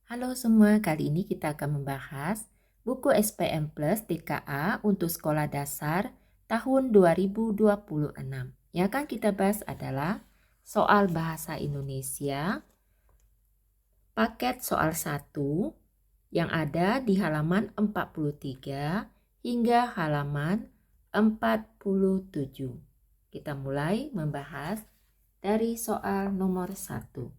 Halo semua, kali ini kita akan membahas buku SPM Plus TKA untuk sekolah dasar tahun 2026. Yang akan kita bahas adalah soal bahasa Indonesia, paket soal 1 yang ada di halaman 43 hingga halaman 47. Kita mulai membahas dari soal nomor 1.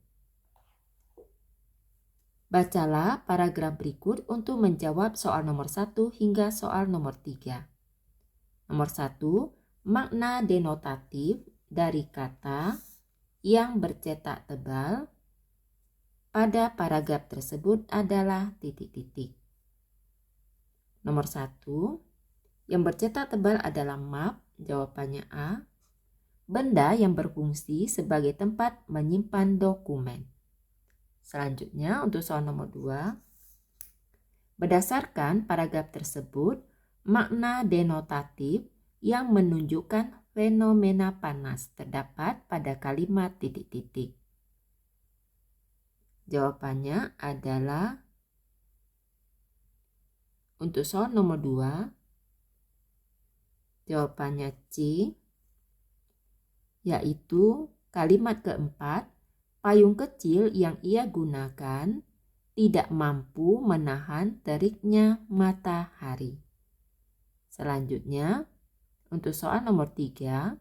Bacalah paragraf berikut untuk menjawab soal nomor 1 hingga soal nomor 3. Nomor 1, makna denotatif dari kata yang bercetak tebal pada paragraf tersebut adalah titik-titik. Nomor 1, yang bercetak tebal adalah map, jawabannya A. Benda yang berfungsi sebagai tempat menyimpan dokumen. Selanjutnya untuk soal nomor 2, berdasarkan paragraf tersebut, makna denotatif yang menunjukkan fenomena panas terdapat pada kalimat titik-titik. Jawabannya adalah untuk soal nomor 2, jawabannya C, yaitu kalimat keempat, payung kecil yang ia gunakan tidak mampu menahan teriknya matahari. Selanjutnya, untuk soal nomor 3,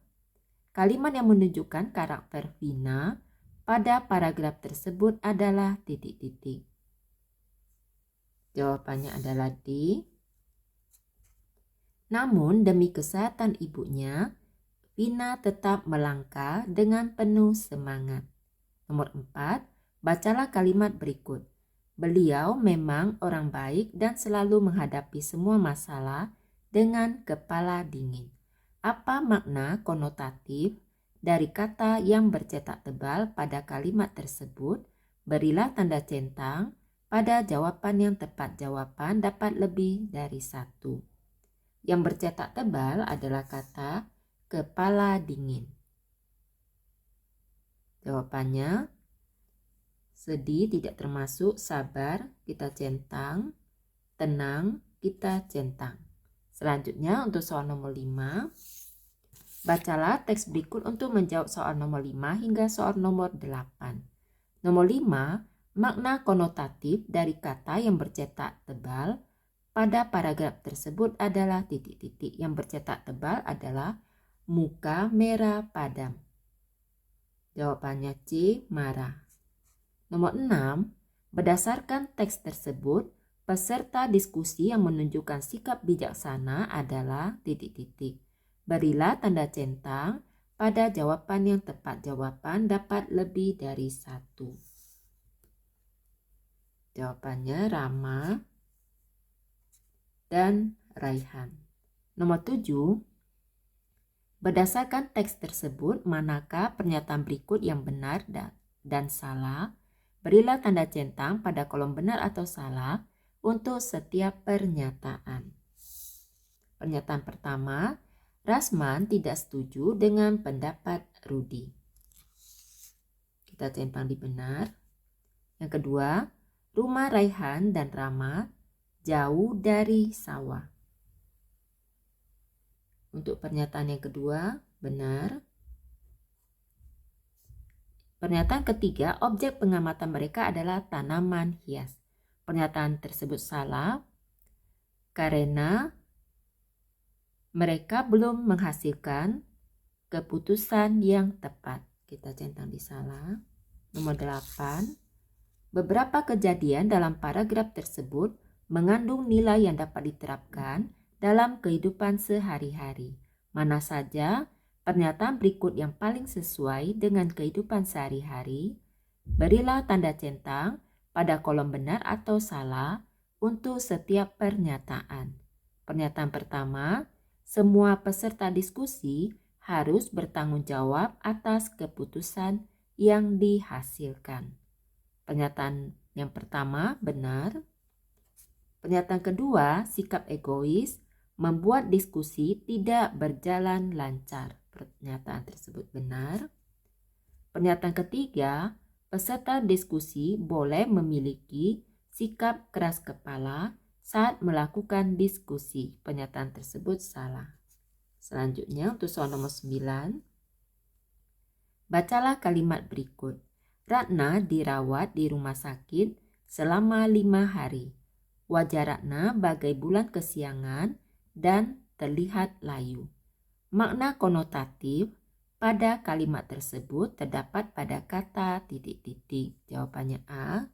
kalimat yang menunjukkan karakter Vina pada paragraf tersebut adalah titik-titik. Jawabannya adalah D. Namun demi kesehatan ibunya, Vina tetap melangkah dengan penuh semangat. Nomor 4, bacalah kalimat berikut. Beliau memang orang baik dan selalu menghadapi semua masalah dengan kepala dingin. Apa makna konotatif dari kata yang bercetak tebal pada kalimat tersebut? Berilah tanda centang pada jawaban yang tepat. Jawaban dapat lebih dari satu. Yang bercetak tebal adalah kata kepala dingin. Jawabannya sedih tidak termasuk, sabar kita centang, tenang kita centang. Selanjutnya untuk soal nomor 5, bacalah teks berikut untuk menjawab soal nomor 5 hingga soal nomor 8. Nomor 5, makna konotatif dari kata yang bercetak tebal pada paragraf tersebut adalah titik-titik. Yang bercetak tebal adalah muka merah padam. Jawabannya C, marah. Nomor 6, berdasarkan teks tersebut, peserta diskusi yang menunjukkan sikap bijaksana adalah titik-titik. Berilah tanda centang pada jawaban yang tepat. Jawaban dapat lebih dari satu. Jawabannya Rama dan Raihan. Nomor 7, berdasarkan teks tersebut, manakah pernyataan berikut yang benar dan salah? Berilah tanda centang pada kolom benar atau salah untuk setiap pernyataan. Pernyataan pertama, Rasman tidak setuju dengan pendapat Rudi. Kita centang di benar. Yang kedua, rumah Raihan dan Rama jauh dari sawah. Untuk pernyataan yang kedua, benar. Pernyataan ketiga, objek pengamatan mereka adalah tanaman hias. Pernyataan tersebut salah karena mereka belum menghasilkan keputusan yang tepat. Kita centang di salah. Nomor 8, beberapa kejadian dalam paragraf tersebut mengandung nilai yang dapat diterapkan dalam kehidupan sehari-hari. Mana saja pernyataan berikut yang paling sesuai dengan kehidupan sehari-hari? Berilah tanda centang pada kolom benar atau salah untuk setiap pernyataan. Pernyataan pertama, semua peserta diskusi harus bertanggung jawab atas keputusan yang dihasilkan. Pernyataan yang pertama benar. Pernyataan kedua, sikap egois membuat diskusi tidak berjalan lancar. Pernyataan tersebut benar. Pernyataan ketiga, peserta diskusi boleh memiliki sikap keras kepala saat melakukan diskusi. Pernyataan tersebut salah. Selanjutnya untuk soal nomor 9. Bacalah kalimat berikut. Ratna dirawat di rumah sakit selama 5 hari. Wajah Ratna bagai bulan kesiangan dan terlihat layu. Makna konotatif pada kalimat tersebut terdapat pada kata titik-titik. Jawabannya A,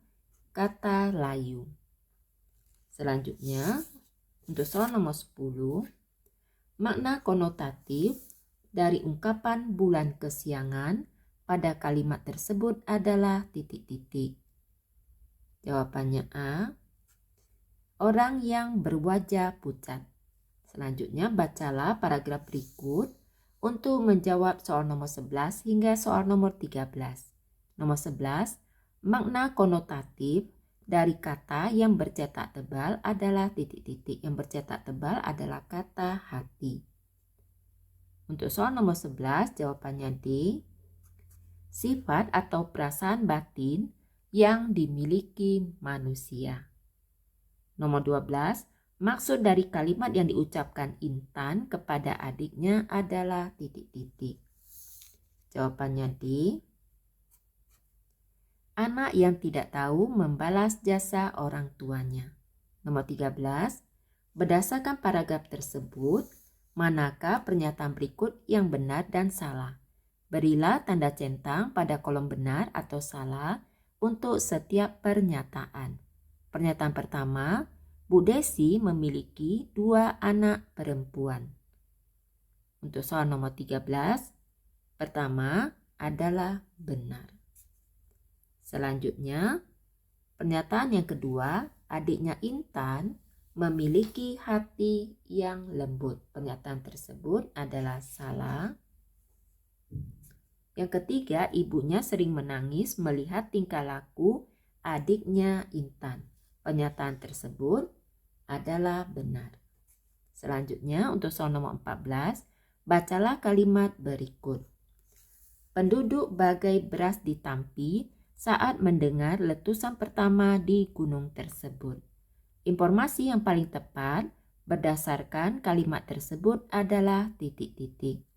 kata layu. Selanjutnya, untuk soal nomor 10, makna konotatif dari ungkapan bulan kesiangan pada kalimat tersebut adalah titik-titik. Jawabannya A, orang yang berwajah pucat. Selanjutnya bacalah paragraf berikut untuk menjawab soal nomor 11 hingga soal nomor 13. Nomor 11, makna konotatif dari kata yang bercetak tebal adalah titik-titik. Yang bercetak tebal adalah kata hati. Untuk soal nomor 11, jawabannya D. Sifat atau perasaan batin yang dimiliki manusia. Nomor 12, maksud dari kalimat yang diucapkan Intan kepada adiknya adalah titik-titik. Jawabannya D. Anak yang tidak tahu membalas jasa orang tuanya. Nomor 13, berdasarkan paragraf tersebut, manakah pernyataan berikut yang benar dan salah? Berilah tanda centang pada kolom benar atau salah untuk setiap pernyataan. Pernyataan pertama, Bu Desi memiliki 2 anak perempuan. Untuk soal nomor 13, pertama adalah benar. Selanjutnya, pernyataan yang kedua, adiknya Intan memiliki hati yang lembut. Pernyataan tersebut adalah salah. Yang ketiga, ibunya sering menangis melihat tingkah laku adiknya Intan. Pernyataan tersebut adalah benar. Selanjutnya untuk soal nomor 14, bacalah kalimat berikut. Penduduk bagai beras ditampi saat mendengar letusan pertama di gunung tersebut. Informasi yang paling tepat berdasarkan kalimat tersebut adalah titik-titik.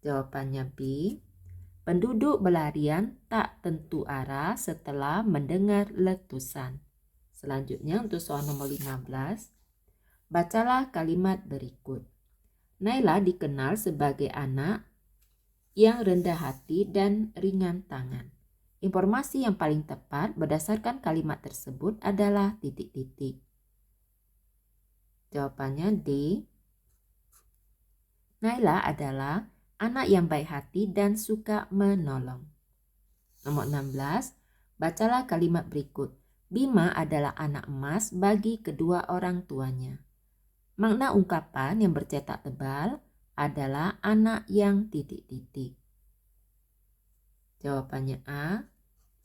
Jawabannya B. Penduduk berlarian tak tentu arah setelah mendengar letusan. Selanjutnya untuk soal nomor 15. Bacalah kalimat berikut. Naila dikenal sebagai anak yang rendah hati dan ringan tangan. Informasi yang paling tepat berdasarkan kalimat tersebut adalah titik-titik. Jawabannya D. Naila adalah anak yang baik hati dan suka menolong. Nomor 16, bacalah kalimat berikut. Bima adalah anak emas bagi kedua orang tuanya. Makna ungkapan yang bercetak tebal adalah anak yang titik-titik. Jawabannya A,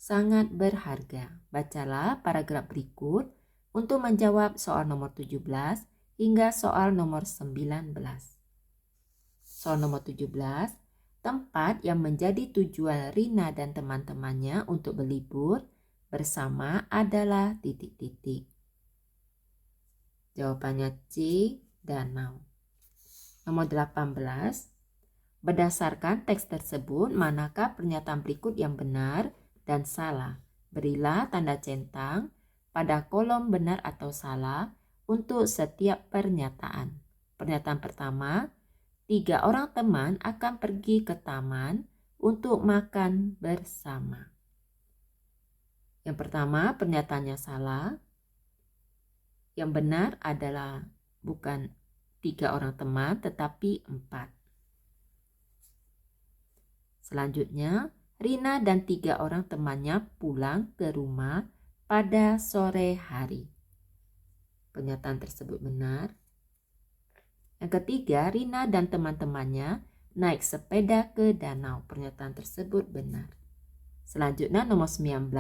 sangat berharga. Bacalah paragraf berikut untuk menjawab soal nomor 17 hingga soal nomor 19. Soal nomor 17, tempat yang menjadi tujuan Rina dan teman-temannya untuk berlibur bersama adalah titik-titik. Jawabannya C, danau. Nomor 18, berdasarkan teks tersebut, manakah pernyataan berikut yang benar dan salah? Berilah tanda centang pada kolom benar atau salah untuk setiap pernyataan. Pernyataan pertama, 3 orang teman akan pergi ke taman untuk makan bersama. Yang pertama, pernyataannya salah. Yang benar adalah bukan 3 orang teman, tetapi 4. Selanjutnya, Rina dan 3 orang temannya pulang ke rumah pada sore hari. Pernyataan tersebut benar. Yang ketiga, Rina dan teman-temannya naik sepeda ke danau. Pernyataan tersebut benar. Selanjutnya nomor 19.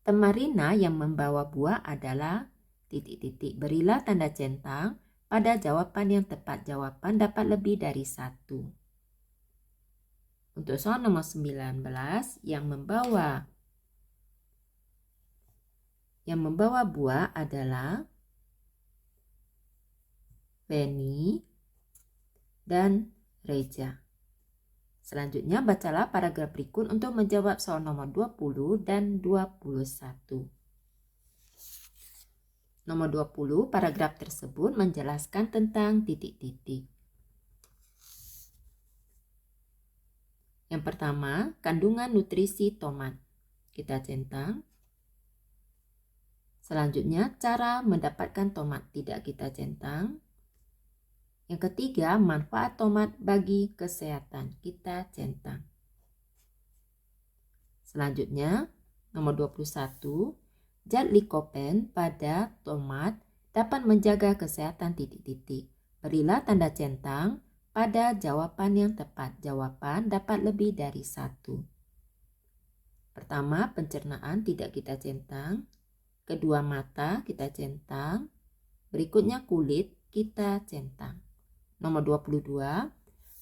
Teman Rina yang membawa buah adalah titik-titik. Berilah tanda centang pada jawaban yang tepat. Jawaban dapat lebih dari 1. Untuk soal nomor 19, yang membawa Yang membawa buah adalah Penny dan Reja. Selanjutnya bacalah paragraf berikut untuk menjawab soal nomor 20 dan 21. Nomor 20, paragraf tersebut menjelaskan tentang titik-titik. Yang pertama, kandungan nutrisi tomat. Kita centang. Selanjutnya, cara mendapatkan tomat. Tidak kita centang. Yang ketiga, manfaat tomat bagi kesehatan. Kita centang. Selanjutnya, nomor 21, zat likopen pada tomat dapat menjaga kesehatan titik-titik. Berilah tanda centang pada jawaban yang tepat. Jawaban dapat lebih dari satu. Pertama, pencernaan tidak kita centang. Kedua, mata kita centang. Berikutnya, kulit kita centang. Nomor 22,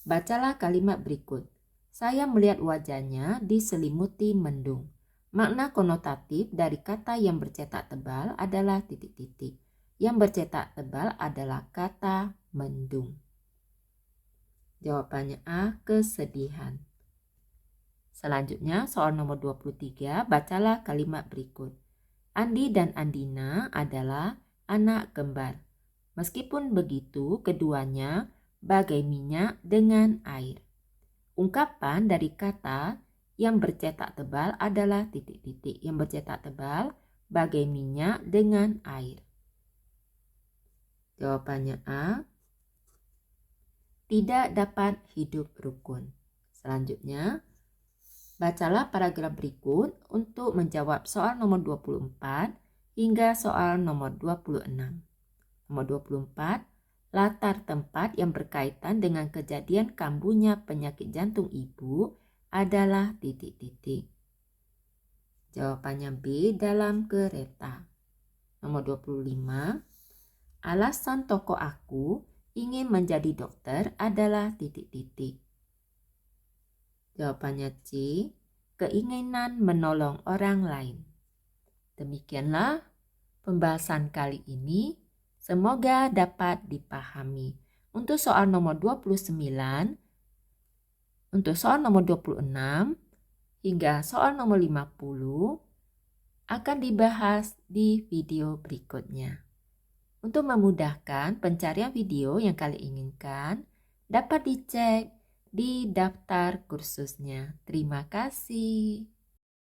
bacalah kalimat berikut. Saya melihat wajahnya diselimuti mendung. Makna konotatif dari kata yang bercetak tebal adalah titik-titik. Yang bercetak tebal adalah kata mendung. Jawabannya A, kesedihan. Selanjutnya soal nomor 23, bacalah kalimat berikut. Andi dan Andina adalah anak kembar. Meskipun begitu, keduanya bagai minyak dengan air. Ungkapan dari kata yang bercetak tebal adalah titik-titik. Yang bercetak tebal bagai minyak dengan air. Jawabannya A. Tidak dapat hidup rukun. Selanjutnya, bacalah paragraf berikut untuk menjawab soal nomor 24 hingga soal nomor 26. Nomor 24, latar tempat yang berkaitan dengan kejadian kambuhnya penyakit jantung ibu adalah titik-titik. Jawabannya B, dalam kereta. Nomor 25, alasan tokoh aku ingin menjadi dokter adalah titik-titik. Jawabannya C, keinginan menolong orang lain. Demikianlah pembahasan kali ini. Semoga dapat dipahami. Untuk soal nomor 29, untuk soal nomor 26, hingga soal nomor 50 akan dibahas di video berikutnya. Untuk memudahkan pencarian video yang kalian inginkan, dapat dicek di daftar kursusnya. Terima kasih.